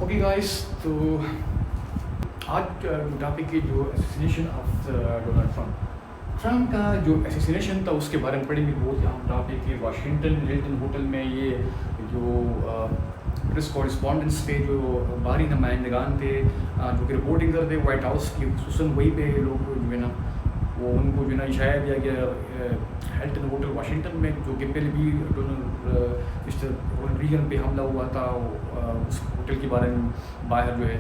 Okay guys, تو آج کا ٹاپک ہے جو اسیسینیشن آف ڈونلڈ ٹرمپ کا جو اسیسینیشن تھا اس کے بارے میں پڑھیں گے. بہت اہم ٹاپک ہے. واشنگٹن ہلٹن ہوٹل میں یہ جو پریس کورسپونڈنٹس تھے، جو باہری نمائندگان تھے جو کہ رپورٹنگ کرتے وائٹ ہاؤس کی، خصوصاً وہی پہ لوگ جو ہے نا وہ ان کو جو ہے نا اشارہ دیا گیا ہلٹن ہوٹل واشنگٹن میں، جو کہ پہلے بھی رونلڈ ریگن پہ حملہ ہوا تھا اس ہوٹل کے بارے میں باہر جو ہے،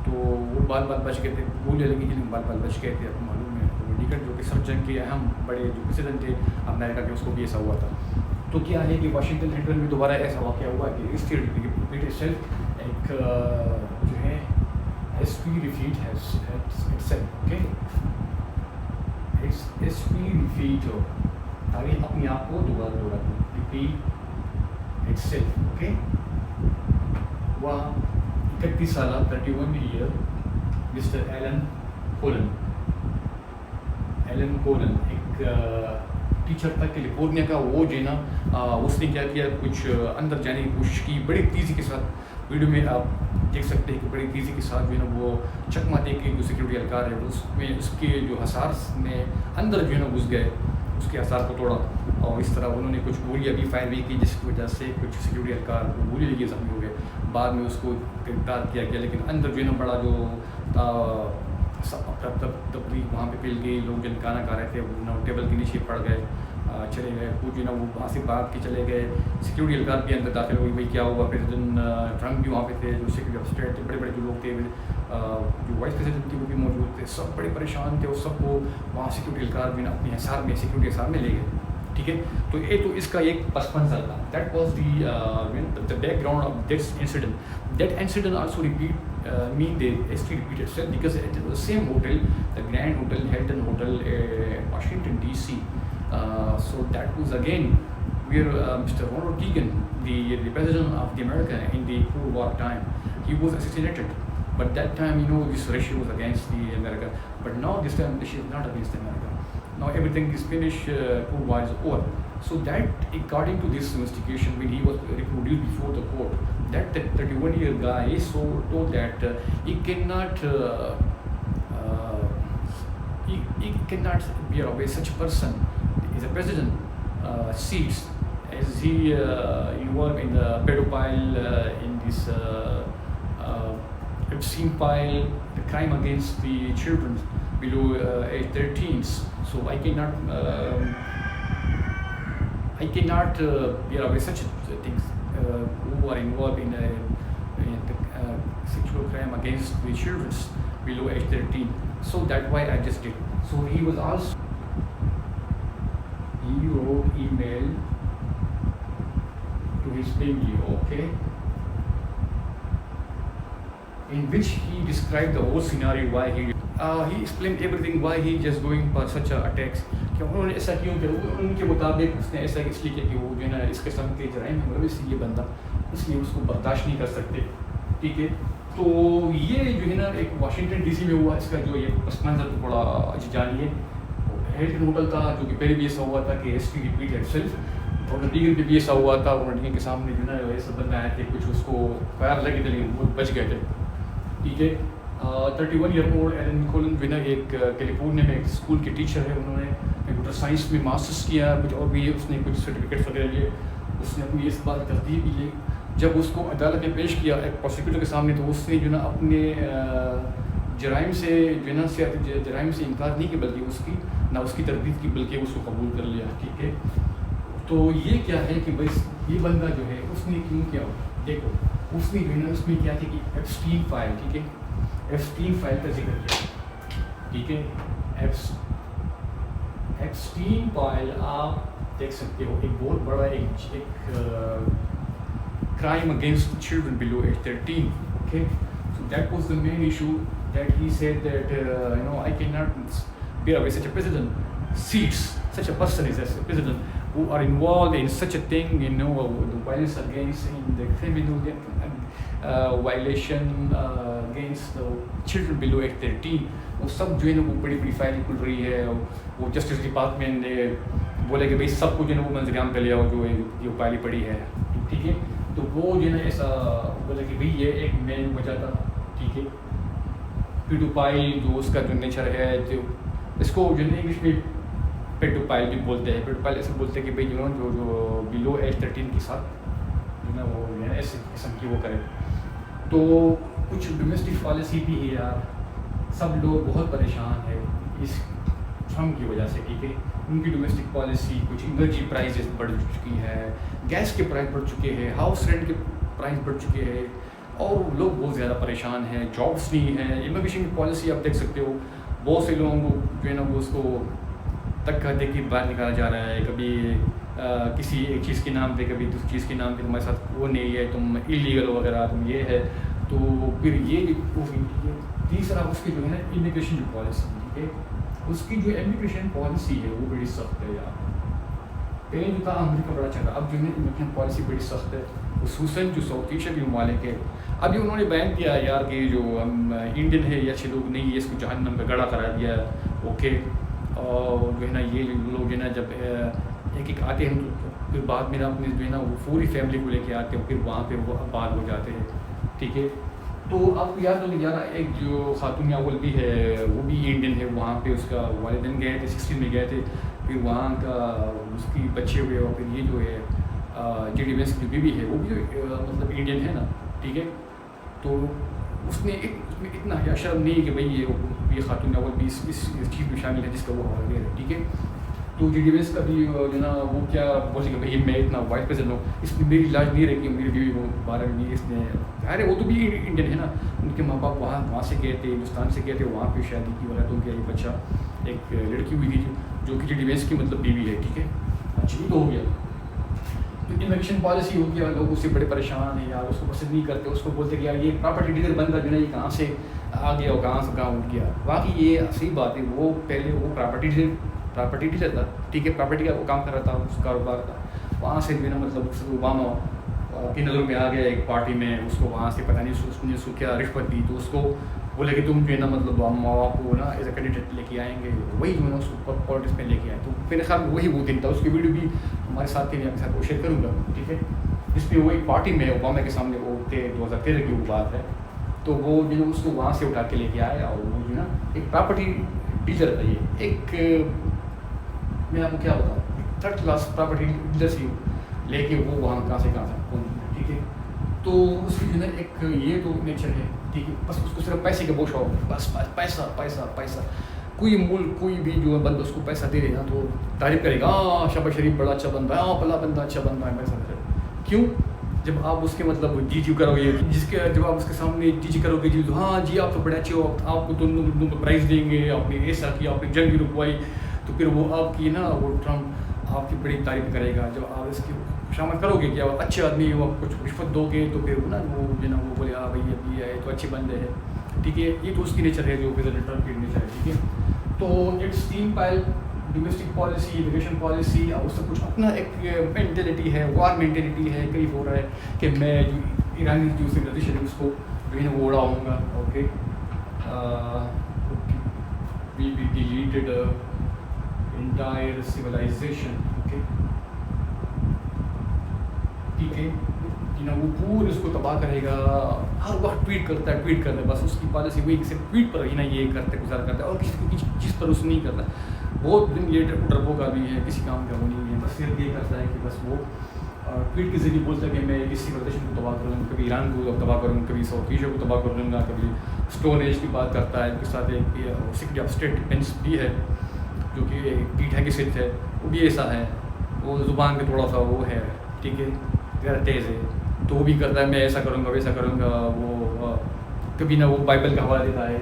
تو وہ بال بچ گئے تھے. گولیاں لگی تھیں لیکن بال بچ گئے تھے. آپ کو معلوم ہے ریگن جو کہ سر جنگ کے اہم بڑے جو پریزیڈنٹ تھے امریکہ کے، اس کو بھی ایسا ہوا تھا. تو کیا ہے کہ واشنگٹن ہلٹن میں دوبارہ ایسا واقعہ ہوا کہ اس ایک جو ہے ایس پی ریفیٹ ہے ایس پی ریفیٹ ہو تاکہ اپنے آپ کو دوبارہ ریپیٹ اٹ سیلف. اوکے، وہ 31 سالہ 31 ایئر مسٹر ایلن کولن ایک ٹیچر تھا کیلیفورنیا کا. وہ جو ہے نا اس نے کیا کیا، کچھ اندر جانے کی کوشش کی بڑی تیزی کے ساتھ. ویڈیو میں آپ دیکھ سکتے ہیں کہ بڑی تیزی کے ساتھ جو ہے نا وہ چکما دے کے جو سیکورٹی اہلکار ہے اس میں اس کے جو حسار میں اندر جو ہے نا گھس گئے، اس کے حسار کو توڑا، اور اس طرح انہوں نے کچھ گولیاں بھی فائر بھی کی، جس کی وجہ سے کچھ سیکورٹی اہلکار کو گولی لگی زخمی ہو گئے. بعد میں اس کو گرفتار کیا گیا، لیکن اندر جو ہے نا بڑا جو تفریح وہاں پہ پھیل گئی. لوگ جن کھانا کھا رہے تھے وہ ٹیبل کے نیچے پڑ گئے، چلے گئے. کچھ جو ہے نا وہ وہاں سے بھاگ کے چلے گئے. سیکورٹی اہلکار بھی اندر داخل ہوئی. بھائی کیا ہوا؟ پریزیڈنٹ ٹرمپ بھی وہاں پہ تھے، جو سیکورٹی آف اسٹیٹ تھے، بڑے بڑے جو لوگ تھے، جو وائس پریزیڈنٹ تھے وہ بھی موجود تھے. سب بڑے پریشان تھے اور سب کو وہاں سیکورٹی اہلکار بھی اپنے حصار میں سیکورٹی حصار میں لے گئے. ٹھیک ہے، تو یہ تو اس کا ایک پس منظر تھا. That was the back ground of this incident. That incident also mean the history repeat itself because it was the same hotel, the Grand Hotel, Hilton Hotel, Washington DC. So that was again where Mr. Ronald Reagan, the president of the America in the Cold War time, he was assassinated. But that time, this Russia was against the America. But now this time Russia is not against America. Now everything is finished. Cold War is over. So that, according to this investigation, when he was reproduced before the court, that 31-year guy is so told that he cannot bear away such a person is a president seats as he involved in the pedophile in this Epstein file, the crime against the children below age 13. So I cannot bear away such things who are involved in sexual crime against the children below age 13. So that's why I just did. So he wrote email to his family, okay, in which he described the whole scenario, why he explained everything, why he just going for such attacks. کہ انہوں نے ایسا کیوں کیا، ان کے مطابق اس نے ایسا اس لیے کیا کہ وہ جو ہے نا اس قسم کے جرائم ہیں ملوث یہ بندہ، اس لیے اس کو برداشت نہیں کر سکتے. ٹھیک ہے، تو یہ جو ہے نا ایک واشنگٹن ڈی سی میں ہوا. اس کا جو یہ پس منظر تو بڑا جانیے. ہلٹن ہوٹل تھا جو کہ پہلے بھی ایسا ہوا تھا کہ ایس پی repeat itself. Ronald Reagan پہ بھی ایسا ہوا تھا. رونلڈ ریگن کے سامنے جو ہے نا ایسا بندہ آئے تھے، کچھ اس کو فائر لگے تھے لیکن وہ بچ گئے تھے. ٹھیک ہے، 31 ایئر اولڈ ایلن کولن جو ہے نا ایک کیلیفورنیا میں ایک اسکول کے ٹیچر ہے. انہوں نے کمپیوٹر سائنس میں ماسٹرس کیا، کچھ اور بھی اس نے کچھ سرٹیفکیٹس وغیرہ لیے. اس نے اپنی اس بات کی تصدیق بھی لی. جب اس کو عدالت میں پیش کیا ایک پروسیکیوٹر کے سامنے، تو اس نے جو ہے نا اپنے جرائم سے جو ہے نا جرائم سے انکار نہیں کیا، بلکہ اس کی نہ اس کی تردید کی، بلکہ اس کو قبول کر لیا. ٹھیک ہے، تو یہ کیا ہے کہ بس یہ بندہ جو ہے اس نے کیوں کیا، دیکھو اس نے جو ہے نا اس میں کیا تھی کہ ایپسٹین فائل. ٹھیک ہے، ایپسٹین فائل کا ذکر کیا. ٹھیک ہے، ایپسٹین فائل آپ دیکھ سکتے ہو، ایک بہت بڑا ایک crime against children below age 13. Okay, so that was the main issue, that he said that I cannot bear away such a president seats, such a person is as a president who are involved in such a thing, the violence against, in the criminal violation against the children below age 13. وہ سب جو ہے نا وہ بڑی بڑی فائلیں کھل رہی ہے. وہ جسٹس ڈپارٹمنٹ نے بولے کہ بھائی سب کو جو ہے نا وہ منظر عام پہ لے آؤ جو فائلیں پڑی ہے. ٹھیک ہے، تو وہ جو ہے نا ایسا بولا کہ بھائی یہ ایک مین وجہ تھا، ٹھیک ہے. پیڈوفائل جو اس کا جو نیچر ہے، جو اس کو جو ہے انگلش میں پیڈوفائل بھی بولتے ہیں. پیڈوفائل ایسے بولتے ہیں کہ بھائی جو بلو ایج 13 کے ساتھ جو ہے نا وہ جو ہے ایسے قسم کی وہ کرے. تو کچھ ڈومیسٹک پالیسی بھی ہے یار، سب لوگ بہت پریشان ہیں اس ٹرمپ کی وجہ سے، ٹھیک ہے. ان کی ڈومیسٹک پالیسی، کچھ انرجی پرائزز بڑھ چکی ہے، گیس کے پرائز بڑھ چکے ہیں، ہاؤس رینٹ کے پرائز بڑھ چکے ہیں، اور لوگ بہت زیادہ پریشان ہیں. جابس نہیں ہیں. امیگریشن کی پالیسی آپ دیکھ سکتے ہو، بہت سے لوگوں کو جو ہے نا وہ اس کو تک دے کے باہر نکالا جا رہا ہے. کبھی کسی ایک چیز کے نام پہ، کبھی دوسری چیز کے نام پہ تمہارے ساتھ وہ نہیں ہے، تم انلیگل وغیرہ، تم یہ ہے. تو پھر یہ تیسرا اس کی جو ہے نا امیگریشن کی پالیسی، ٹھیک ہے. اس کی جو امیگریشن پالیسی ہے وہ بڑی سخت ہے یار. پہلے جو تھا امریکہ بڑا اچھا تھا، اب جو ہے امیگریشن پالیسی بڑی سخت ہے، خصوصاً جو ساؤتھ ایشیا کے ممالک ہے. ابھی انہوں نے بیان کیا یار کہ جو ہم انڈین ہے یہ اچھے لوگ نہیں ہے، اس کو جہنم کا گڑھا قرار دیا ہے. اوکے. اور جو ہے نا یہ لوگ جو ہے نا جب ایک ایک آتے ہیں تو پھر بعد میں اپنے جو ہے نا وہ پوری فیملی کو لے کے آتے ہیں، پھر وہاں پہ وہ آباد ہو جاتے ہیں، ٹھیک ہے. تو آپ کو یاد ہوگا یار ایک جو خاتون اول بھی ہے وہ بھی انڈین ہے، وہاں پہ اس کا والدین گئے تھے 16 میں گئے تھے، پھر وہاں کا اس کی بچے ہوئے، اور پھر یہ جو ہے جے ڈی وینس کی بیوی ہے وہ بھی مطلب انڈین ہے نا، ٹھیک ہے. تو اس میں اتنا شرم نہیں کہ بھائی یہ خاتون اول بھی اس چیز میں شامل ہے جس کا وہ حوالہ ہے، ٹھیک ہے. تو جے ڈی وینس کا بھی جو ہے نا وہ کیا بولے کہ بھائی میں اتنا وائس پریزنٹ ہوں، اس میں میری لاج نہیں رہی کہ میری بیوی کو بارے میں بھی اس نے، ارے وہ تو بھی انڈین ہے نا، ان کے ماں باپ وہاں سے گئے تھے، ہندوستان سے گئے تھے، وہاں پہ شادی کی وغیرہ. تو ان کا ایک بچہ، ایک لڑکی ہوئی تھی جو کہ جے ڈی وینس کی مطلب بیوی ہے، ٹھیک ہے. اچھا یہ تو ہو گیا. تو امیگریشن پالیسی ہو گیا، لوگ اس سے بڑے پریشان ہیں یار، اس کو پسند نہیں کرتے، اس کو بولتے کہ یار یہ پراپرٹی ڈیلر بندہ جو ہے یہ کہاں سے آ گیا اور کہاں سے کہاں اٹھ گیا. باقی یہ صحیح بات ہے، وہ پہلے وہ پراپرٹی ڈیلر تھا، ٹھیک ہے. پراپرٹی کا وہ کام کر رہا تھا، اس کا کاروبار تھا. وہاں سے جو ہے نا مطلب اوباما کی نظروں میں آ گیا ایک پارٹی میں، اس کو وہاں سے پتہ نہیں اس نے کیا رشوت دی، تو اس کو بولے کہ تم جو ہے نا مطلب ہم آپ کو نا ایز اے کینڈیڈیٹ لے کے آئیں گے. وہی جو ہے نا اس کو پالیٹکس میں لے کے آئے. تو میرے خیال میں وہی وہ دن تھا. اس کی ویڈیو بھی ہمارے ساتھ تھی، میں آپ کے ساتھ وہ شیئر کروں گا، ٹھیک ہے. جس پہ وہ ایک پارٹی میں اوباما کے سامنے وہ تھے، 2013 کی وہ بات ہے. تو وہ جو ہے اس کو وہاں سے اٹھا کے لے کے آئے، اور وہ جو ہے نا ایک پراپرٹی ڈیلر تھا. یہ ایک میں آپ کو کیا بتاؤں، تھرڈ کلاس پراپرٹی ڈیلر سے لے کے وہ وہاں کہاں سے پہنچ گیا، ٹھیک ہے. تو اس کی جو ہے نا ایک یہ تو نیچر ہے، ٹھیک ہے. بس اس کو صرف پیسے کا بہت شوق ہے، بس پیسہ پیسہ پیسہ. کوئی ملک کوئی بھی جو ہے بندہ اس کو پیسہ دے رہے نا تو تعریف کرے گا، ہاں شاباش شریف بڑا اچھا بندہ ہے، ہاں بلا بندہ اچھا بندہ ہے، پیسہ دے. کیوں؟ جب آپ اس کے مطلب جی کرو گے، جب آپ اس کے سامنے جی کرو گے، ہاں جی آپ تو بڑے اچھے ہو، آپ کو تو پرائز دیں گے، آپ نے ایسا کیا، آپ نے جنگ بھی رکوائی، تو پھر وہ آپ کی نا وہ ٹرمپ آپ کی بڑی تعریف کرے گا. جب آپ اس کی شامل کرو گے کہ آپ اچھے آدمی ہو، آپ کچھ رشوت دو گے، تو پھر نا وہ جو ہے نا وہ بولے ہاں بھائی اب یہ ہے تو اچھے بندے ہیں، ٹھیک ہے. یہ تو اس کی نیچر ہے، جو پریزیڈنٹ ٹرمپ کی نیچر ہے، ٹھیک ہے. تو اٹس تین پائل ڈومیسٹک پالیسی، امیگریشن پالیسی، اور اس سے کچھ اپنا ایک مینٹلٹی ہے، وار مینٹلٹی ہے. کئی ہو رہا ہے کہ میں جو ایرانی جو سویلائزیشن ہے اس کو جو ہے نا وہ اڑاؤں گا. Okay. We be deleted entire civilization. Okay ٹھیک ہے کہ نا وہ پورے اس کو تباہ کرے گا. ہر وقت ٹویٹ کرتا ہے، بس اس کی پالیسی وہی کہ صرف ٹویٹ پر ہی نا یہ کرتے گزارا کرتا ہے، اور کسی کو چیز پر اس نہیں کرتا. بہت دن یہ ڈربوں کا بھی ہے، کسی کام کا وہ نہیں ہے، بس صرف یہ کرتا ہے کہ بس وہ ٹویٹ کے ذریعے بولتا ہے کہ میں کسی سویلائزیشن کو تباہ کروں گا، کبھی ایران کو تباہ کروں گا، کبھی ساؤتھ ایشیا کو تباہ کر لوں گا، کبھی اسٹون ایج کی بات کرتا ہے. اس کے ساتھ ایک سیکرٹری آف اسٹیٹ ڈیفینس بھی ہے جو کہ پیٹھ ہے کہ سکھ ہے، وہ بھی ایسا ہے، وہ زبان پہ تھوڑا سا وہ ہے، ٹھیک ہے، زیادہ تیز ہے. تو وہ بھی کرتا ہے میں ایسا کروں گا ویسا کروں گا. وہ کبھی نہ وہ بائبل کا حوالہ دیتا ہے.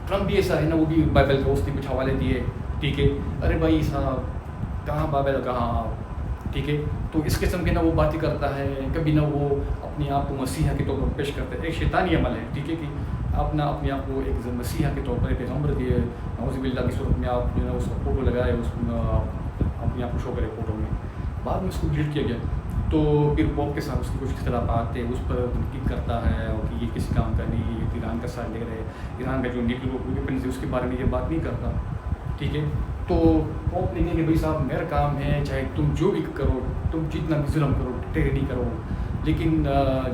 ٹرمپ بھی ایسا ہے نا، وہ بھی بائبل کا اس نے کچھ حوالے دیے، ٹھیک ہے. ارے بھائی صاحب کہاں بائبل کہاں آپ، ٹھیک ہے. تو اس قسم کے نا وہ باتیں کرتا ہے. کبھی نہ وہ اپنے آپ کو مسیحا کے طور پر پیش کرتا ہے. ایک شیطانی عمل ہے، ٹھیک ہے، کہ اپنے آپ کو ایک مسیحا کے طور پر پیغمبر دیے، نعوذ باللہ کی صورت میں آپ جو ہے نا اس کا فوٹو لگائے، اس میں اپنے آپ کو شو کرے فوٹو میں. بعد میں اس کو ڈیلیٹ کیا گیا. تو پھر پوپ کے ساتھ اس کے کچھ اختلافات تھے، اس پر تنقید کرتا ہے اور کہ یہ کسی کام کا نہیں، یہ ایران کا ساتھ لے رہے، ایران کا جو نیوکلیر ویپنز ہے اس کے بارے میں یہ بات نہیں کرتا، ٹھیک ہے. تو پوپ نے کہا کہ بھائی صاحب میرا کام ہے، چاہے تم جو بھی کرو، تم جتنا بھی ظلم کرو، ٹیرانی کرو، لیکن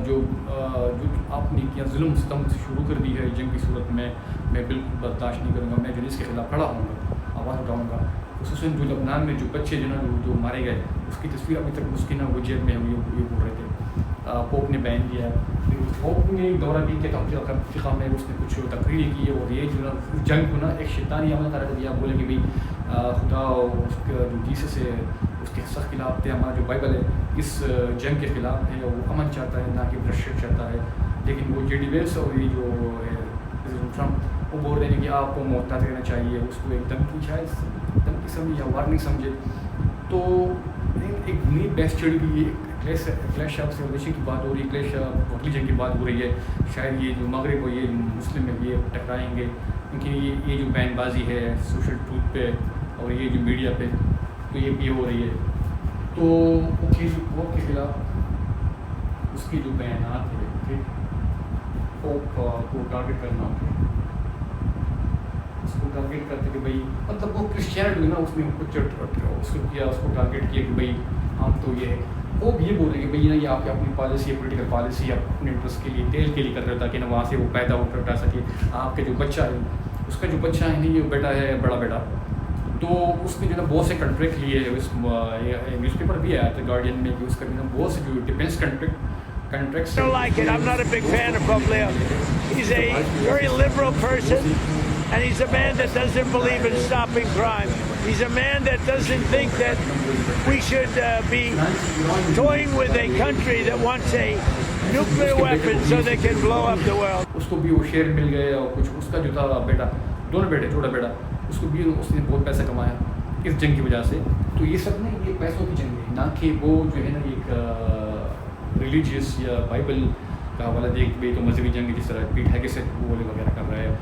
جو آپ نے کیا ظلم ستم شروع کر دی ہے جنگ کی صورت میں بالکل برداشت نہیں کروں گا. میں جو اس کے خلاف کھڑا ہوں گا, آواز اٹھاؤں گا. خصوصاً جو لبنان میں جو بچے جو مارے گئے, اس کی تصویر ابھی تک اس کی نا وہ جیب میں ہم یہ بول رہے تھے. پوپ نے بین کیا ہے. پوپ نے ایک دورہ بھی کیا تھا فقہ میں, اس نے کچھ تقریر کی ہے, اور یہ جو نا جنگ کو نا ایک شیطانی عمل قرار دیا. بولے کہ بھائی خدا اس کا جو جیسس ہے اس کے سخت خلاف تھے. ہمارا جو بائبل ہے اس جنگ کے خلاف ہے, وہ امن چاہتا ہے نہ کہ برشت چاہتا ہے. لیکن وہ جے ڈی ویلس اور یہ جو ٹرمپ وہ بول رہے ہیں کہ آپ کو محتاط رہنا چاہیے. اس کو ایک دھمکی شاید دھمکی سمجھے یا وارننگ سمجھے. تو ایک نئی بحث چڑھ گئی ہے. کلیش آف سیولیشن کی بات ہو رہی ہے, کلیش وکلی جنگ کی بات ہو رہی ہے. شاید یہ جو مغرب اور یہ مسلم ہے یہ ٹکرائیں گے, کیونکہ یہ جو بین بازی ہے سوشل ٹروتھ پہ اور یہ جو میڈیا پہ تو یہ ہو رہی ہے. تو پوپ کے خلاف اس کی جو بیانات ہے ٹھیک, پوپ کو ٹارگیٹ کرنا اس کو ٹارگیٹ کرتے کہ بھائی مطلب وہ کرسچینٹی نا اس نے کچھ اس کو کیا, اس کو ٹارگیٹ کیا کہ بھائی ہم تو یہ ہے. وہ بھی یہ بول رہے ہیں کہ بھائی نا یہ آپ کی اپنی پالیسی ہے, پولیٹیکل پالیسی آپ اپنے انٹرسٹ کے لیے تیل کے لیے کر رہے تاکہ نا وہاں سے وہ پیدا ہو کر اٹھا سکے. آپ کا جو بچہ ہے اس کا جو بچہ ہے نہیں, یہ بیٹا ہے بڑا بیٹا, تو اس نے جو نا بہت سے کنٹریکٹ لیے ہے. اس نیوز پیپر بھی آیا تھا گارڈین میں کہ اس کا جو نا بہت سے جو defence contracts. I don't like it. I'm not a big fan of Pope Leo. He's a very liberal person, and he's a man that doesn't believe in stopping crime. He's a man that doesn't think that we should be toying with a country that wants a nuclear weapon so they can blow up the world. اس کو بھی وہ share مل گئے اور کچھ اس کا جو تھا بیٹا, دونوں بیٹے, چھوٹا بیٹا, اس کو بھی اس نے بہت پیسہ کمایا اس جنگ کی وجہ سے. تو یہ سب نا یہ پیسوں کی جنگ ہے, نہ کہ وہ جو ہے نا ایک ریلیجیس یا بائبل کا حوالہ دے کہ بھائی تو مذہبی جنگ جس طرح پیٹ ہیگسٹ بولے وغیرہ کر رہا ہے.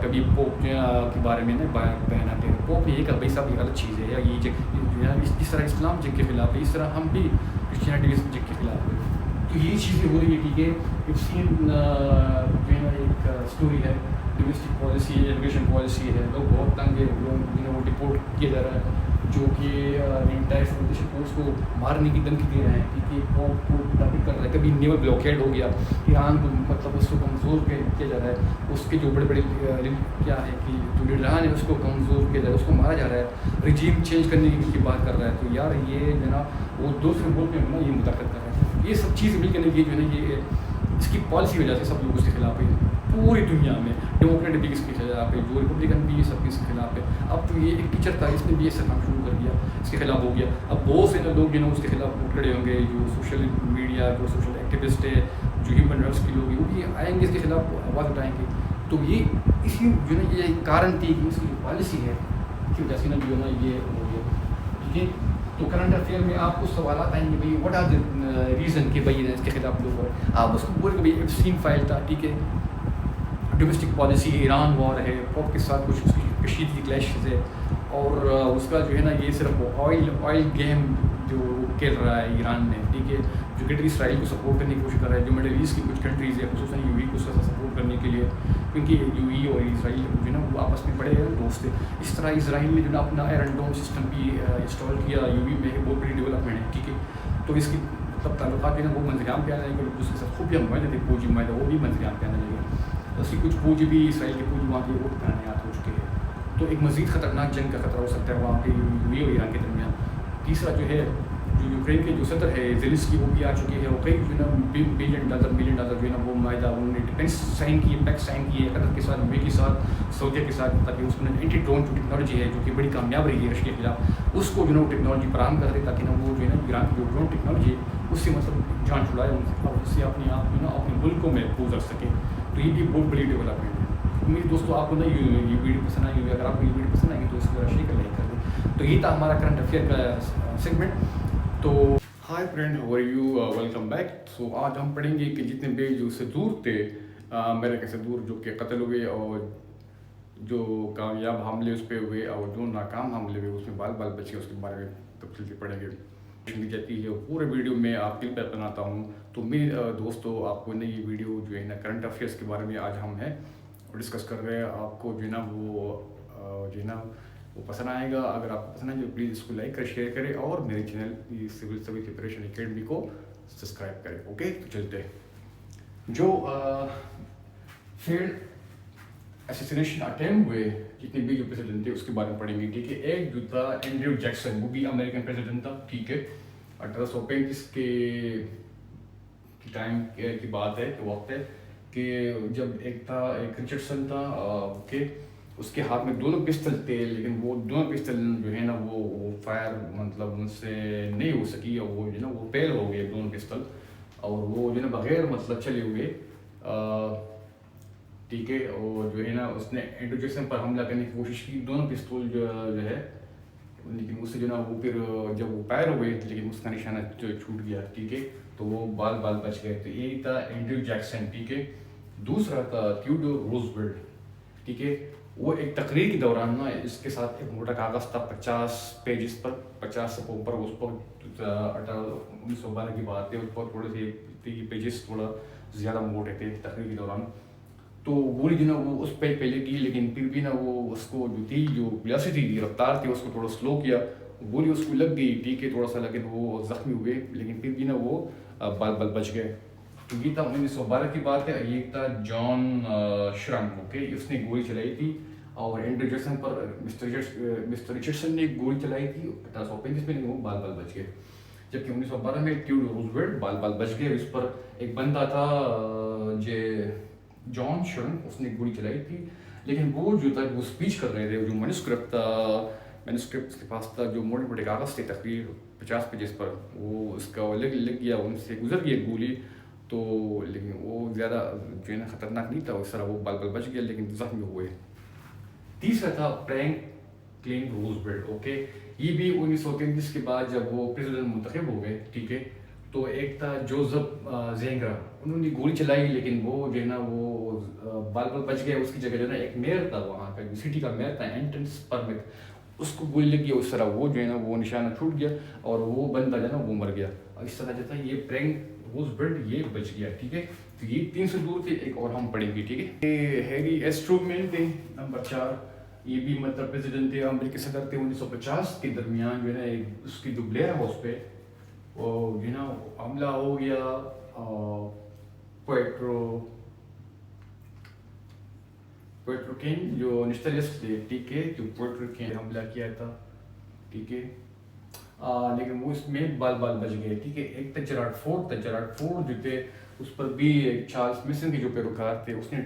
کبھی پوپ کے بارے میں نا بیان آتے ہیں, پوپ نے یہ کہا بھائی صاحب یہ غلط چیز ہے, یا یہ جس طرح اسلام جنگ کے خلاف ہے اس طرح ہم بھی کرسچینٹی جنگ کے خلاف ہے. تو یہ چیزیں ہو رہی ہے. ٹھیک ہے, ایک جو ہے نا ایک اسٹوری ہے, ڈومیسٹک پالیسی ہے, ایجوکیشن پالیسی ہے, لوگ بہت تنگ ہے, لوگ وہ ڈپورٹ کیا جا رہا ہے جو کہ پوسٹ کو مارنے کی دھمکی دے رہے ہیں. کیونکہ پوپ کو ٹارگیٹ کر رہا ہے. کبھی نیول بلاکیڈ ہو گیا, ایران کو مطلب اس کو کمزور کیا جا رہا ہے. اس کے جو بڑے بڑے کیا ہے کہ جو لیڈران ہے اس کو کمزور کیا جا رہا ہے, اس کو مارا جا رہا ہے, رجیم چینج کرنے کی بات کر رہا ہے. تو یار یہ جو ہے نا وہ دوسرے ملک میں نا یہ مداخلت کر رہا ہے. یہ سب چیزیں مل کے جو ہے نا یہ اس کی پالیسی وجہ سے سب لوگ اس کے خلاف ہے. پوری دنیا میں ڈیموکریٹ بھی اس کے خلاف ہے, جو ریپبلکن بھی یہ سب اس کے خلاف ہے. اب تو یہ ایک ٹیچر تھا, اس نے بھی یہ سب کام شروع کر دیا, اس کے خلاف ہو گیا. اب بہت سے لوگ جو ہے اس کے خلاف اٹھ کھڑے ہوں گے, جو سوشل میڈیا, جو سوشل ایکٹیوسٹ ہے, جو ہیومن رائٹس کے لوگ ہیں, وہ بھی آئیں گے اس کے خلاف آواز اٹھائیں گے. تو یہ اسی جو ہے نا یہ کارن تھی کہ اس کی جو پالیسی ہے اس کی وجہ سے نا جو ہے نا یہ ہو گیا. ٹھیک ہے, تو کرنٹ افیئر میں آپ کو سوالات آئیں گے بھائی واٹ آر دا ریزن کہ بھائی اس کے خلاف لوگ, آپ اس کو بولے کہ بھائی ایبسٹین فائل تھا. ٹھیک ہے, ڈومیسٹک پالیسی, ایران وار ہے, پوپ کے ساتھ کچھ اس کی کشیدگی کلیشز ہے, اور اس کا جو ہے نا یہ صرف آئل گیم جو کھیل رہا ہے ایران میں. ٹھیک ہے, جو کنٹری اسرائیل کو سپورٹ کرنے کی کوشش کر رہا ہے, جو مڈل ایسٹ کی کچھ کنٹریز ہے خصوصاً یو اے کو سپورٹ کرنے کے لیے, کیونکہ یو اے اور اسرائیل جو ہے نا وہ آپس میں بڑے دوست ہیں. اس طرح اسرائیل نے جو نا اپنا آئرن ڈوم سسٹم بھی انسٹال کیا یو اے میں, بہت بڑی ڈیولپمنٹ ہے. ٹھیک ہے, تو اس کی مطلب تعلقات جو ہے نا وہ منظر عام پہ آنے لگے, اس کے ساتھ خوفیہ معاہدے تھے, فوجی معاہدہ, وہ بھی منظر عام پہ آنے لگے. اس کی کچھ فوج بھی اسرائیل کے فوج وہاں کے ووٹ پہننے ہو چکے ہیں. تو ایک مزید خطرناک جنگ کا خطرہ ہو سکتا ہے وہاں پہ یو اے اور ایران کے درمیان. تیسرا جو ہے جو یوکرین کے جو صدر ہے زیلنسکی, وہ بھی آ چکے ہیں, اور کئی جو ہے نا بلین ڈالر جو ہے نا وہ معاہدہ انہوں نے ڈیفینس سائن کیے, پیکٹ سائن کیے قطر کے ساتھ, یو اے کے ساتھ, سعودیہ کے ساتھ, تاکہ اس میں اینٹی ڈرون جو ٹیکنالوجی ہے جو کہ بڑی کامیاب رہی ہے رشیا کے خلاف, اس کو جو ہے نا وہ ٹیکنالوجی فراہم کر دے تاکہ نا وہ جو ہے نا ایران کی جو ڈرون ٹیکنالوجی ہے اس سے مطلب جان چھڑائے اور اس سے اپنے آپ جو ہے نا اپنے ملکوں میں محفوظ رکھ سکے. تو یہ بھی بہت بڑی ڈیولپمنٹ ہے. امید دوستوں آپ کو نا یہ ویڈیو پسند آئی ہوگی. اگر آپ کو یہ ویڈیو پسند آئے گی تو اس کو شیئر کر لائک کر دیں. تو یہ تھا ہمارا کرنٹ افیئر کا سیگمنٹ. تو hi friend, how are you, welcome back. So آج ہم پڑھیں گے کہ جتنے بھی جو سے دور تھے امریکہ سے دور, جو کہ قتل ہوئے, اور جو کامیاب حملے اس پہ ہوئے اور جو ناکام حملے ہوئے اس میں بال بال بچے, اس کے بارے میں تفصیل سے پڑھیں گے. دی جاتی ہے پورے ویڈیو میں آپ کے لیے بناتا ہوں. تو میرے دوستوں آپ کو نا یہ ویڈیو جو ہے نا کرنٹ افیئرس کے بارے میں آج ہم ہیں ڈسکس کر رہے ہیں. آپ کو جو ہے نا وہ جو ہے نا وہ پسند آئے گا. اگر آپ کو پسند آئے گا پلیز اس کو لائک کریں, شیئر کریں, اور میرے channel civil service preparation academy کو سبسکرائب کریں. اوکے, تو چلتے جو فیلڈ اسیسینیشن اٹیمپٹ ہوئے جتنے بھی جو پریزیڈنٹ تھے اس کے بارے میں پڑھیں گے. ٹھیک ہے, ایک جو تھا اینڈریو جیکسن, وہ بھی امریکن پریزیڈنٹ تھا. ٹھیک ہے, 1835 کے ٹائم کی بات ہے, کہ وقت ہے کہ جب ایک رچرڈسن تھا کہ اس کے ہاتھ میں دونوں پسٹل تھے, لیکن وہ دونوں پسٹل جو ہے نا وہ فائر مطلب ان سے نہیں ہو سکی, اور وہ جو ہے نا وہ فیل ہو گئے دونوں پسٹل, اور وہ جو ہے نا بغیر مطلب چلے ہوئے. ٹھیک ہے, اور جو ہے نا اس نے اینڈریو جیکسن پر حملہ کرنے کی کوشش کی, دونوں پستول جو ہے, لیکن اس سے جو ہے نا وہ پھر جب وہ فائر ہو گئے لیکن اس کا نشانہ چھوٹ گیا. ٹھیک ہے, تو وہ بال بچ گئے. تو یہ تھا اینڈریو جیکسن. ٹھیک ہے, دوسرا تھا تھیوڈور روزویلٹ. ٹھیک ہے, وہ ایک تقریر کے دوران نا اس کے ساتھ ایک موٹا کاغذ تھا 50 پیجز پر, 50 سے اوپر. اس پر 1912 کی بات ہے, اس پر تھوڑے سے پیجز تھوڑا زیادہ موٹے تھے تقریر کے دوران. تو گولی جو نا وہ اس پہ پہلے کی, لیکن پھر بھی نا وہ اس کو جو تھی جو ویلاسٹی تھی رفتار تھی اس کو تھوڑا سلو کیا, گولی اس کو لگ گئی. ٹھیک ہے, تھوڑا سا, لیکن وہ زخمی ہوئے, لیکن پھر بھی نا وہ بال بچ گئے. تو یہ تھا 1912 کی بات ہے. یہ تھا جان شرم. اوکے, اس نے گولی چلائی تھی, اور اینڈریو جیکسن پر مسٹر رچرڈسن نے گولی چلائی تھی 1835 میں, لیکن وہ بال بچ گئے. جبکہ 1912 میں تھیوڈور روزویلٹ بال بچ گئے. اس پر ایک بندہ تھا جان شرم, اس نے گولی چلائی تھی, لیکن وہ جو تھا وہ اسپیچ کر رہے تھے, جو مینوسکرپٹ تھا, مینوسکرپٹ کے پاس تھا, جو موٹے موٹے کاغذ تھے تقریر 50 پیجز پر, وہ اس کا لگ گیا, ان سے گزر گئی گولی. تو لیکن وہ زیادہ جو ہے نا خطرناک نہیں تھا, اس طرح وہ بال بچ گیا, لیکن زخمی ہوئے. تیسرا تھا فرینکلن روزویلٹ. اوکے, یہ بھی 1933 کے بعد جب وہ پریزیڈنٹ منتخب ہو گئے. ٹھیک ہے, تو ایک تھا جوزف زینگر, انہوں نے گولی چلائی, لیکن وہ جو ہے نا وہ بال بچ گئے. اس کی جگہ جو ہے نا ایک میئر تھا, وہاں کا سٹی کا میئر تھا اینٹنس پرمک, اس کو گولی لگ گئی. اس طرح وہ جو ہے نا وہ نشانہ چھوٹ گیا, اور وہ بندہ جو ہے نا وہ مر گیا. اور اس طرح جو تھا یہ فرینک روزویلٹ یہ بچ گیا. ٹھیک ہے, تو یہ 3 سے دور تھے. ایک اور ہم پڑھیں گے. ٹھیک ہے, یہ ہیری ایس ٹرومین تھے نمبر 4. یہ بھی مطلب پریزیڈنٹ تھے, امریکی صدر تھے. 1950 کے درمیان جو ہے نا اس کی جو بلیئر ہاؤس پہ وہ جو ہے نا حملہ ہو گیا. پوئٹرو کین جو نیشنلسٹ تھے. ٹھیک ہے, جو پوئٹرو کین حملہ کیا تھا. ٹھیک ہے, لیکن وہ اس میں بال بچ گئے. ٹھیک ہے, ایک تھا جیرارڈ فورڈ جو تھے, اس پر بھی چارلس میسن کے جو پیروکار تھے, اس نے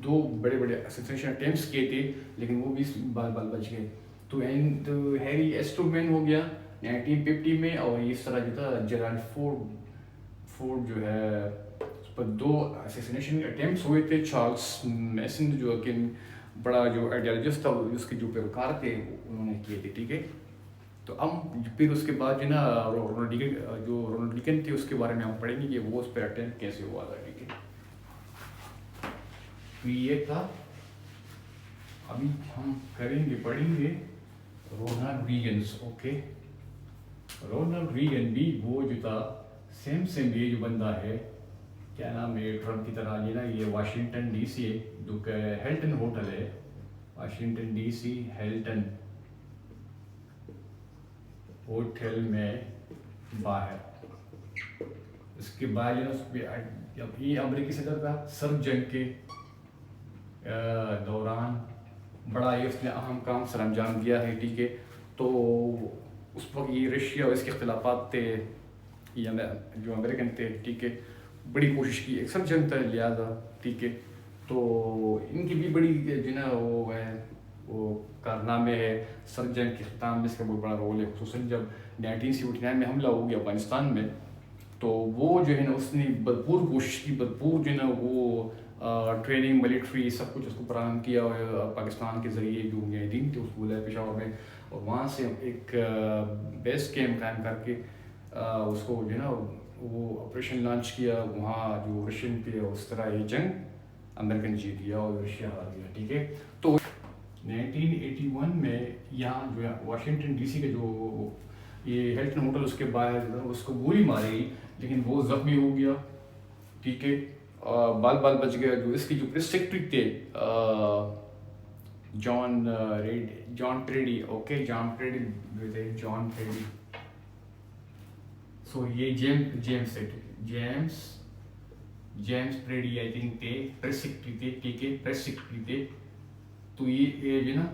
2 بڑے اسیسینیشن اٹیمپٹس کیے تھے, لیکن وہ بھی بال بچ گئے. تو ہیری ایس ٹرومین ہو گیا 1950 میں, اور اس طرح جو تھا جیرارڈ فورڈ جو ہے اس پر 2 اسیسینیشن اٹیمپٹس ہوئے تھے. چارلس میسن جو کہ بڑا جو آئیڈیالوجسٹ تھا, اس کے جو پیروکار تھے انہوں نے کیے تھے. ٹھیک ہے, تو ہم پھر اس کے بعد جو ہے نا رونالڈ ریگن تھے, اس کے بارے میں ہم پڑھیں گے کہ وہ اس پر اٹیمپٹ کیسے ہوا تھا. ٹھیک ہے, تو یہ تھا. ابھی ہم پڑھیں گے رونالڈ ریگنس. اوکے, رونالڈ ریگن بھی وہ جو تھا سیم یہ جو بندہ ہے, کیا نام ہے, ٹرمپ کی طرح یہ نا, یہ واشنگٹن ڈی سی ہے, جو کہ ہیلٹن ہوٹل ہے, واشنگٹن ڈی سی ہیلٹن ہوٹل میں باہر. اس کے بعد جب یہ امریکی صدر تھا, سرد جنگ کے دوران بڑا یہ اس نے اہم کام سر انجام دیا ہے. ٹھیک ہے, تو اس وقت یہ رشیا اور اس کے اختلافات تھے, یہ جو امریکن تھے. ٹھیک ہے, بڑی کوشش کی, ایک سرد جنگ تھا لہٰذا. ٹھیک ہے, تو ان کی بھی بڑی جو نا وہ ہے وہ کارنامے ہے. سرد جنگ کے اختتام میں اس کا بہت بڑا رول ہے, خصوصاً جب 1979 میں حملہ ہو گیا افغانستان میں. تو وہ جو ہے نا اس نے بھرپور کوشش کی, بھرپور جو ہے نا وہ ٹریننگ ملٹری سب کچھ اس کو فراہم کیا پاکستان کے ذریعے. جو مجاہدین تھے اس کو بلایا پشاور میں, اور وہاں سے ایک بیس کیمپ قائم کر کے اس کو جو ہے نا وہ آپریشن لانچ کیا. وہاں جو رشین تھے, اس طرح یہ جنگ امریکن جیت گیا اور رشیا ہار گیا. ٹھیک ہے, تو 1981 میں یہاں جو ہے واشنگٹن ڈی سی کے جو یہ ہیلٹن ہوٹل اس کے باہر اس کو گولی ماری, لیکن وہ زخمی ہو گیا. ٹھیک ہے, بال بچ گیا. جو اس کی جو پریس سیکرٹری تھے جان ٹریڈی. اوکے, جان ٹریڈی سو یہ جیمس پریڈی آئی تھنک تھے پریس سیکرٹری تھے، ٹھیک ہے، پریس سیکرٹری تھے. تو یہ جو نا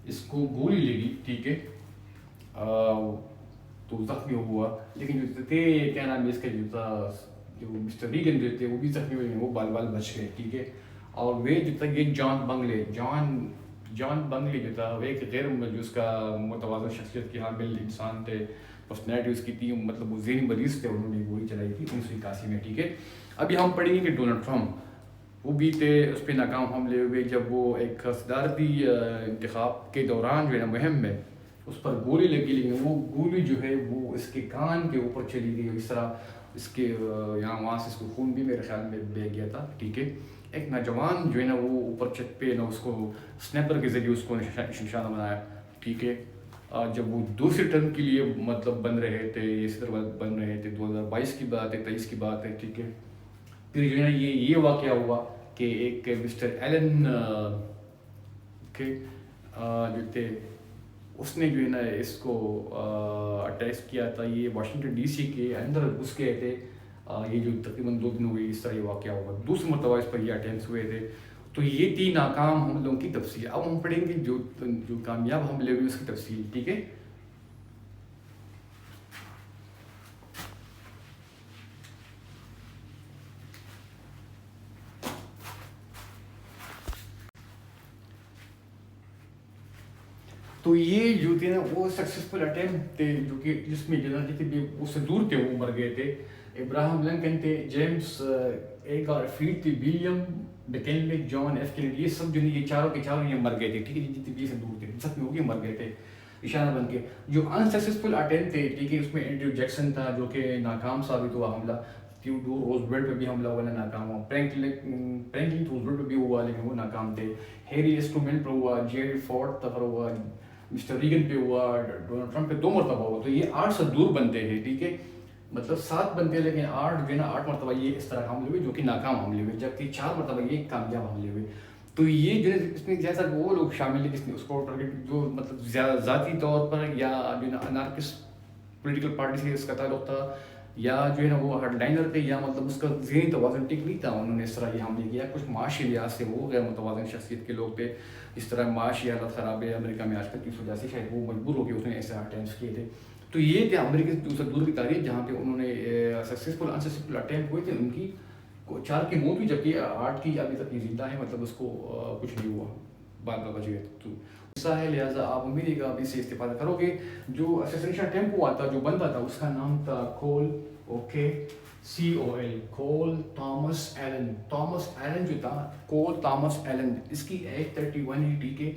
اس کو گولی لگی، ٹھیک ہے، تو زخمی ہوا. لیکن جو تھے کیا نام ہے اس کا جو تھا، جو مسٹر ریگن جو تھے وہ بھی زخمی ہوئے ہیں، وہ بال بچ گئے، ٹھیک ہے. اور وہ جو تھا یہ جان بنگلے جو تھا وہ ایک غیر جو اس کا متوازن شخصیت کے حامل انسان تھے، پرسنالٹی اس کی تھی، مطلب وہ ذہنی مریض تھے، انہوں نے گولی چلائی تھی 1981 میں، ٹھیک ہے. ابھی ہم پڑھیں گے کہ ڈونلڈ ٹرمپ وہ بھی تھے، اس پہ ناکام حملے ہوئے جب وہ ایک صدارتی انتخاب کے دوران جو ہے نا مہم میں اس پر گولی لگی. لیکن وہ گولی جو ہے وہ اس کے کان کے اوپر چلی گئی، اس طرح اس کے یہاں وہاں سے اس کو خون بھی میرے خیال میں بہہ گیا تھا، ٹھیک ہے. ایک نوجوان جو ہے نا وہ اوپر چھت پہ نا اس کو اسنیپر کے ذریعے اس کو نشانہ بنایا، ٹھیک ہے. جب وہ دوسری ٹرم کے لیے مطلب بن رہے تھے، یہ صدر بن رہے تھے، 2022 کی بات ہے، 23 کی بات ہے، ٹھیک ہے. پھر جو ہے نا یہ واقعہ ہوا کہ ایک مسٹر ایلن کے جو تھے اس نے جو ہے نا اس کو اٹیک کیا تھا. یہ واشنگٹن ڈی سی کے اندر گھس گئے تھے. یہ جو تقریباً 2 دن ہوئے اس طرح یہ واقعہ ہوا، دوسری مرتبہ اس پر یہ اٹیمپٹس ہوئے تھے. تو یہ تھی ناکام حملوں کی تفصیل. اب ہم پڑھیں گے جو کامیاب حملے ہوئے اس کی تفصیل، ٹھیک ہے. تو یہ جو تھے نا وہ سکسیزفل اٹیمپٹ تھے، جو کہ جس میں جو جتنے اس سے دور تھے وہ مر گئے تھے. ابراہم لنکن تھے، جیمس ایگار فیڈ تھے، ولیم مکینلے، جان ایف کینیڈی، یہ سب جو ہے یہ چاروں کے چاروں یہ مر گئے تھے، ٹھیک ہے. جتنے بھی سے دور تھے زخمی ہو کے مر گئے تھے نشانہ بن کے. جو انسکسیزفل اٹیمپٹ تھے، ٹھیک ہے، اس میں اینڈریو جیکسن تھا جو کہ ناکام ثابت ہوا حملہ. تھیوڈور روزویلٹ پہ بھی حملہ ہوا، ناکام ہوا. فرینکلن روزویلٹ پہ بھی ہوا لیکن وہ ناکام تھے. ہیری اسٹرومین پر ہوا، جیری فورڈ پر ہوا، مسٹر ریگن پہ ہوا، ڈونلڈ ٹرمپ پہ 2 مرتبہ ہوا. تو یہ 8 سے دور بنتے ہیں، ٹھیک ہے، مطلب 7 بنتے ہیں لیکن 8 جو ہے نا 8 مرتبہ یہ اس طرح حملے ہوئے جو کہ ناکام حملے ہوئے، جبکہ 4 مرتبہ یہ کامیاب حملے ہوئے. تو یہ جو ہے اس میں جیسا کہ وہ لوگ شامل ہیں جس نے اس کو ٹارگیٹ جو مطلب ذاتی طور پر یا جو ہے نا انارکسٹ پولیٹیکل پارٹی سے اس کا تعلق تھا، یا جو ہے نا وہ ہیڈ لائنر تھے، یا مطلب اس کا ذہنی توازن ٹھیک نہیں تھا، انہوں نے اس طرح یہ حملے کیا. کچھ معاشی لحاظ سے وہ غیر متوازن شخصیت کے لوگ تھے، اس طرح معاشی حالت خراب ہے امریکہ میں آج کل کی وجہ سے شاید وہ مجبور ہو کے اس نے ایسے اٹیمپٹس کیے تھے. تو یہ تھے امریکہ سے دوسرے دور کی تاریخ جہاں پہ انہوں نے سکسیزفل انسکسیزفل اٹیمپٹ ہوئے تھے. ان کی 4 کی موت ہوئی جبکہ 8 کی ابھی تک یہ زندہ ہے، مطلب اس کو کچھ نہیں ہوا، بعد میں بچ گئے. تو ایسا ہے، لہٰذا آپ امید کا ابھی سے استفادہ کرو گے. جو اسیسنیشن اٹیمپٹ ہوا تھا، جو بندہ تھا اس کا نام تھا کول، اوکے، COL، کول تھامس ایلن جو تھا، کول تھامس ایلن. اس کی ایج 31 ہے، ٹھیک ہے.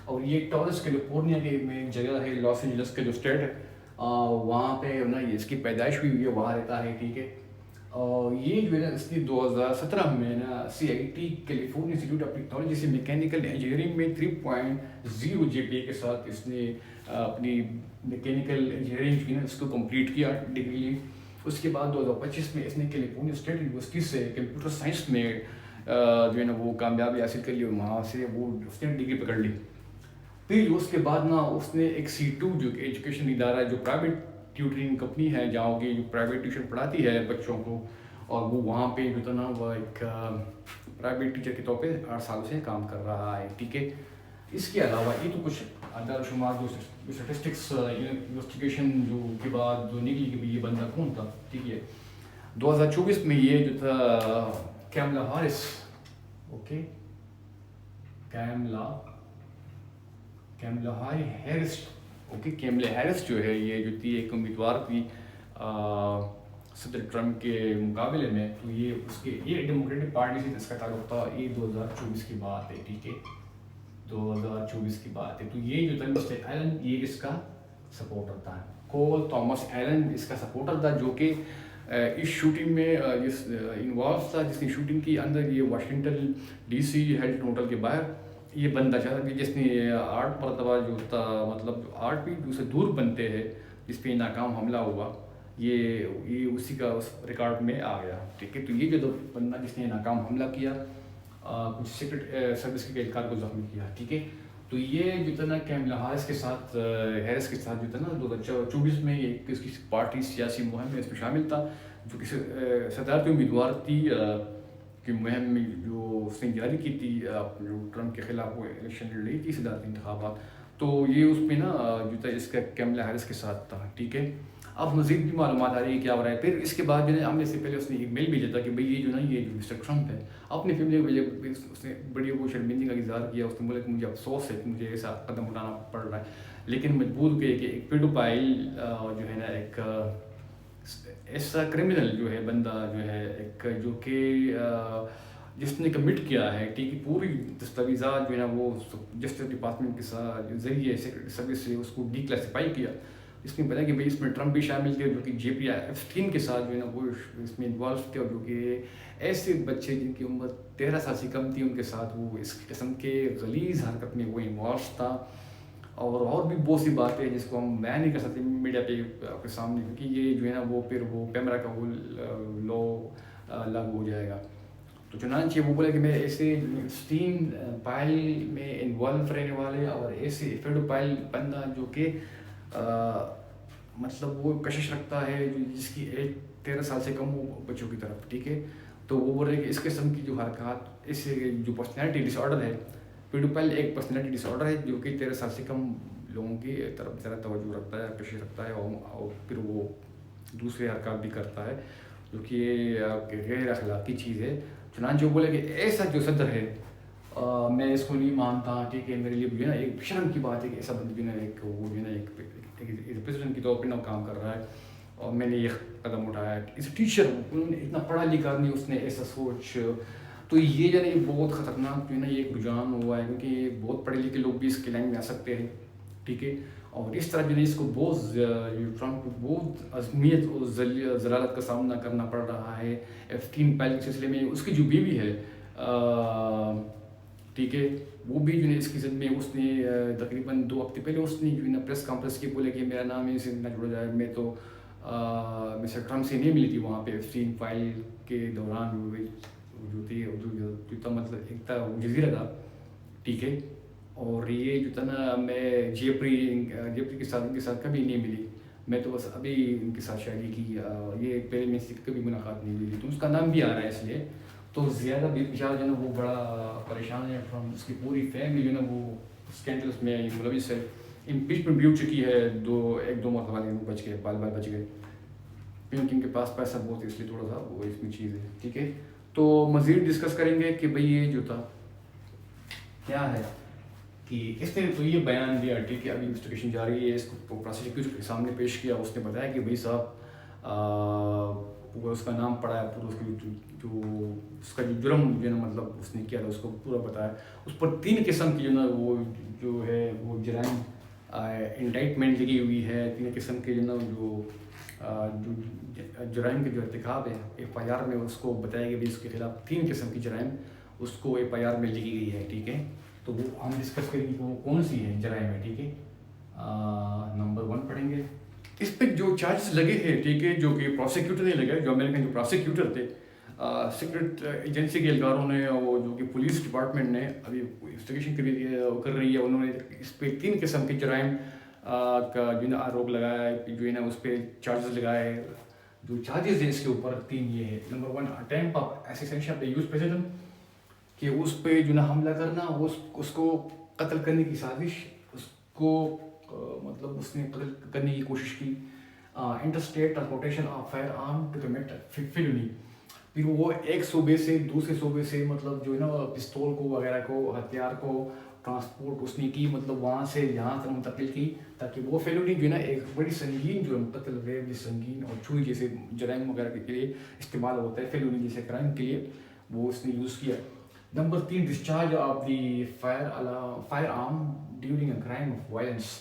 اور یہ ٹورس کیلیفورنیا کے میں ایک جگہ ہے، لاس اینجلس کا جو اسٹیٹ ہے وہاں پہ نا اس کی پیدائش بھی ہوئی ہے، وہاں رہتا ہے، ٹھیک ہے. اور یہ جو ہے نا اس کی 2017 میں نا CIT California institute of technology سے میکینیکل انجینئرنگ میں 3.0 GPA کے ساتھ اس نے اپنی میکینیکل انجینئرنگ کی نا اس کو کمپلیٹ کیا ڈگری لی. اس کے بعد 2025 میں اس نے کیلیفورنیا اسٹیٹ یونیورسٹی سے کمپیوٹر سائنس میں جو ہے نا وہ کامیابی حاصل کر لی، اور وہاں سے وہ اس نے ڈگری پکڑ لی. پھر اس کے بعد نا اس نے ایک C2 جو کہ ایجوکیشن ادارہ ہے، جو پرائیویٹ ٹیوٹرنگ کمپنی ہے جہاں کی جو پرائیویٹ ٹیوشن پڑھاتی ہے بچوں کو، اور وہ وہاں پہ جو تھا نا وہ ایک پرائیویٹ ٹیچر کے طور پہ 8 سالوں سے کام کر رہا ہے، ٹھیک ہے. اس کے علاوہ یہ تو کچھ اعداد و شمار جو اسٹیٹسٹکس انویسٹیگیشن جو کے بعد جو نکلی کہ یہ بندہ کون تھا، ٹھیک ہے. 2024 میں یہ جو تھا Kamala Harris, okay, Kamala Harris, okay, Kamala Harris جو ہے یہ جو تھی ایک امیدوار تھی صدر ٹرمپ کے مقابلے میں. تو یہ اس کے یہ ڈیموکریٹک پارٹی سے اس کا تعلق تھا. یہ 2024 کی بات ہے، ٹھیک ہے، 2024 کی بات ہے. تو یہ جو تھا مسٹر ایلن یہ اس کا سپورٹر تھا، کول تھامس ایلن اس کا سپورٹر تھا، جو کہ اس شوٹنگ میں جس انوالو تھا، جس نے شوٹنگ کی اندر یہ واشنگٹن DC ہیلٹن ہوٹل کے باہر یہ بندہ چاہتا کہ جس نے 8 مرتبہ جو تھا مطلب 8 بھی اسے دور بنتے ہیں جس پہ ناکام حملہ ہوا، یہ اسی کا اس ریکارڈ میں آ گیا، ٹھیک ہے. تو یہ جو بندہ جس نے ناکام حملہ کیا کچھ سیکرٹ سروس کے اہلکار کو زخمی کیا، ٹھیک ہے. تو یہ جو تھا نا کیملا ہیرس کے ساتھ جو تھا نا 2024 میں یہ اس کی پارٹی سیاسی مہم میں اس میں شامل تھا، جو کہ صدارتی امیدوار تھی کہ مہم میں جو اس نے جاری کی تھی جو ٹرمپ کے خلاف وہ الیکشن لڑ رہی تھی صدارتی انتخابات، تو یہ اس میں نا جو تھا اس کا کیملا ہیرس کے ساتھ تھا، ٹھیک ہے. اب مزید بھی معلومات آ رہی ہے کیا ہو رہا ہے. پھر اس کے بعد جو ہے آمنے سے پہلے اس نے ایک میل بھیجا تھا کہ بھئی یہ جو نا یہ جو مسٹر ٹرمپ ہے اپنی فیملی کو اس نے بڑی وہ شرمندگی کا اظہار کیا. اس نے بولا کہ مجھے افسوس ہے کہ مجھے ایسا قدم اٹھانا پڑ رہا ہے، لیکن مجبور کہ ایک پیڈوفائل جو ہے نا ایک ایسا کرمنل جو ہے بندہ جو ہے ایک جو کہ جس نے کمٹ کیا ہے، ٹھیک ہے، پوری دستاویزات جو ہے نا وہ جسٹس ڈپارٹمنٹ کے ساتھ ذریعے سیکرٹری سروس سے اس کو ڈی کلاسیفائی کیا. اس نے بتایا کہ بھائی اس میں ٹرمپ بھی شامل تھے جو کہ JP ایپسٹین کے ساتھ جو ہے نا وہ اس میں انوالو تھے، اور جو کہ ایسے بچے جن کی عمر 13 سال سے کم تھی ان کے ساتھ وہ اس قسم کے غلیظ حرکت میں وہ انوالو تھا. اور بھی بہت سی باتیں جس کو ہم بیان نہیں کر سکتے میڈیا پہ آپ کے سامنے، کیونکہ یہ جو ہے نا وہ پھر وہ پیمرا کا وہ لا لاگو ہو جائے گا. تو چنانچہ وہ بولے کہ میں ایسے اسٹین پائل میں انوالو رہنے والے اور ایسے پیڈوفائل بندہ جو کہ مطلب وہ کشش رکھتا ہے جس کی ایج 13 سال سے کم ہو بچوں کی طرف، ٹھیک ہے. تو وہ بول رہے کہ اس قسم کی جو حرکات، اس جو پرسنالٹی ڈس آرڈر ہے، پیڈوفائل ایک پرسنالٹی ڈس آرڈر ہے جو کہ 13 سال سے کم لوگوں کی طرف زیادہ توجہ رکھتا ہے، کشش رکھتا ہے، اور پھر وہ دوسرے حرکات بھی کرتا ہے جو کہ غیر اخلاقی چیز ہے. چنانچہ وہ بولے کہ ایسا جو صدر ہے میں اس کو نہیں مانتا، ٹھیک ہے. میرے لیے جو ہے نا ایک شرم کی بات ہے کہ ایسا بندہ جو ہے نا ایک وہ جو ہے نا ایک پریزیڈنٹ کے طور پہ کام کر رہا ہے، اور میں نے یہ قدم اٹھایا ہے. اس ٹیچر انہوں نے اتنا پڑھا لکھا نہیں، اس نے ایسا سوچ. تو یہ جو ہے نا یہ بہت خطرناک جو ہے نا یہ ایک رجحان ہوا ہے، کیونکہ یہ بہت پڑھے لکھے لوگ بھی اس کے لائن میں آ سکتے ہیں، ٹھیک ہے. اور اس طرح جو ہے اس کو بہت ٹرمپ کو بہت عظمیت اور ضلالت کا سامنا کرنا پڑ رہا ہے ایپسٹین پائل کے سلسلے میں. اس کی جو بیوی ہے ٹھیک ہے، وہ بھی جو ہے اس کی ضد میں اس نے تقریباً 2 ہفتے پہلے اس نے جو ہے نا پریس کانفرنس کی، بولے کہ میرا نام اس سے نہ جڑا جائے. میں تو مسٹر ٹرمپ سے نہیں ملی تھی وہاں پہ ایپسٹین فائل کے دوران، جو تھی جو تھا مطلب ایک تھا جزیرہ تھا، ٹھیک ہے. اور یہ جو تھا نا میں جیپری کے ساتھ کبھی نہیں ملی. میں تو بس ابھی ان کے ساتھ شادی کی، یہ پہلے میں سے کبھی ملاقات نہیں ہوئی. تو اس کا نام بھی آ رہا ہے اس لیے. تو زیادہ بھی بیچارہ جو ہے نا وہ بڑا پریشان ہے. اس کی پوری فیملی جو ہے نا وہ اسکینڈلس میں ملوث ہے. امپیچمنٹ بھی ہو چکی ہے ایک دو مرتبہ، وہ بچ گئے، بال بچ گئے، کیونکہ ان کے پاس پیسہ بہت ہے، اس لیے تھوڑا سا وہ اس میں چیز ہے، ٹھیک ہے. تو مزید ڈسکس کریں گے کہ بھئی یہ جو تھا کیا ہے کہ اس نے تو یہ بیان دیا، ٹھیک ہے. ابھی انویسٹیگیشن جاری ہے، اس کو پروسیکیوٹر کے سامنے پیش کیا. اس نے بتایا کہ بھائی صاحب پورا اس کا نام پڑھا ہے، پورا اس کا جو جرم جو ہے نا مطلب اس نے کیا تھا اس کو پورا بتایا. اس پر 3 قسم کی جو نا وہ جو ہے وہ جرائم انڈائٹمنٹ لگی ہوئی ہے. 3 قسم کے جو نا جو جرائم کے جو ارتکاب ہے FIR میں اس کو بتایا گیا کہ اس کے خلاف 3 قسم کی جرائم اس کو FIR میں لکھی گئی ہے، ٹھیک ہے. تو وہ ہم ڈسکس کریں گے کہ وہ کون سی ہے جرائم ہے، ٹھیک ہے. نمبر 1 پڑھیں گے. اس پہ جو چارجز لگے ہیں، ٹھیک ہے، جو کہ پروسیکیوٹر نے لگے، جو امریکن جو پروسیکیوٹر تھے، سیکرٹ ایجنسی کے اہلکاروں نے اور جو کہ پولیس ڈپارٹمنٹ نے ابھی انویسٹیگیشن کر رہی ہے، انہوں نے اس پہ 3 قسم کے جرائم کا جو ہے نا آروپ لگایا ہے، جو ہے نا اس پہ چارجز لگائے ہیں. جو چارجز ہیں اس کے اوپر 3 یہ ہے. Number 1 attempt of assassination of the US president, کہ اس پہ جو نا حملہ کرنا، اس کو قتل کرنے کی سازش، اس کو مطلب اس نے قتل کرنے کی کوشش کی. Interstate transportation of firearm to commit felony, پھر وہ ایک صوبے سے دوسرے صوبے سے مطلب جو ہے نا پستول کو وغیرہ کو ہتھیار کو ٹرانسپورٹ اس نے کی، مطلب وہاں سے یہاں تک منتقل کی، تاکہ وہ فیلونی جو ہے نا ایک بڑی سنگین جو قتل ریپ جیسے سنگین اور چوری جیسے جرائم وغیرہ کے لیے استعمال ہوتا ہے، فیلونی جیسے کرائم کے لیے وہ اس نے یوز کیا. Number 3 discharge of the fire arm during a crime of violence,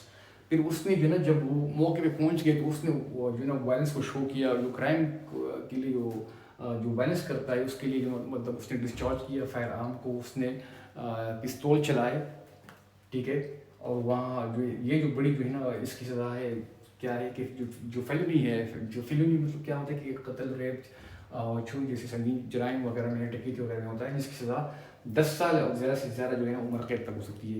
پھر اس نے جو ہے نا جب وہ موقع پہ پہنچ گئے تو اس نے جو ہے نا وائلنس کو شو کیا، جو کرائم کے لیے جو وائلنس کرتا ہے اس کے لیے جو مطلب اس نے ڈسچارج کیا فائر آرم کو، اس نے پستول چلائے، ٹھیک ہے. اور وہاں جو یہ جو بڑی جو ہے نا اس کی سزا ہے کیا ہے کہ جو فیلونی ہے، جو فیلونی مطلب کیا ہوتا ہے کہ قتل ریپ اور چھوری جیسے سنگین جرائم وغیرہ میں ڈکیتی وغیرہ میں ہوتا ہے، جس کی سزا 10 سال اور زیادہ سے زیادہ جو ہے نا عمر قید تک ہو سکتی ہے.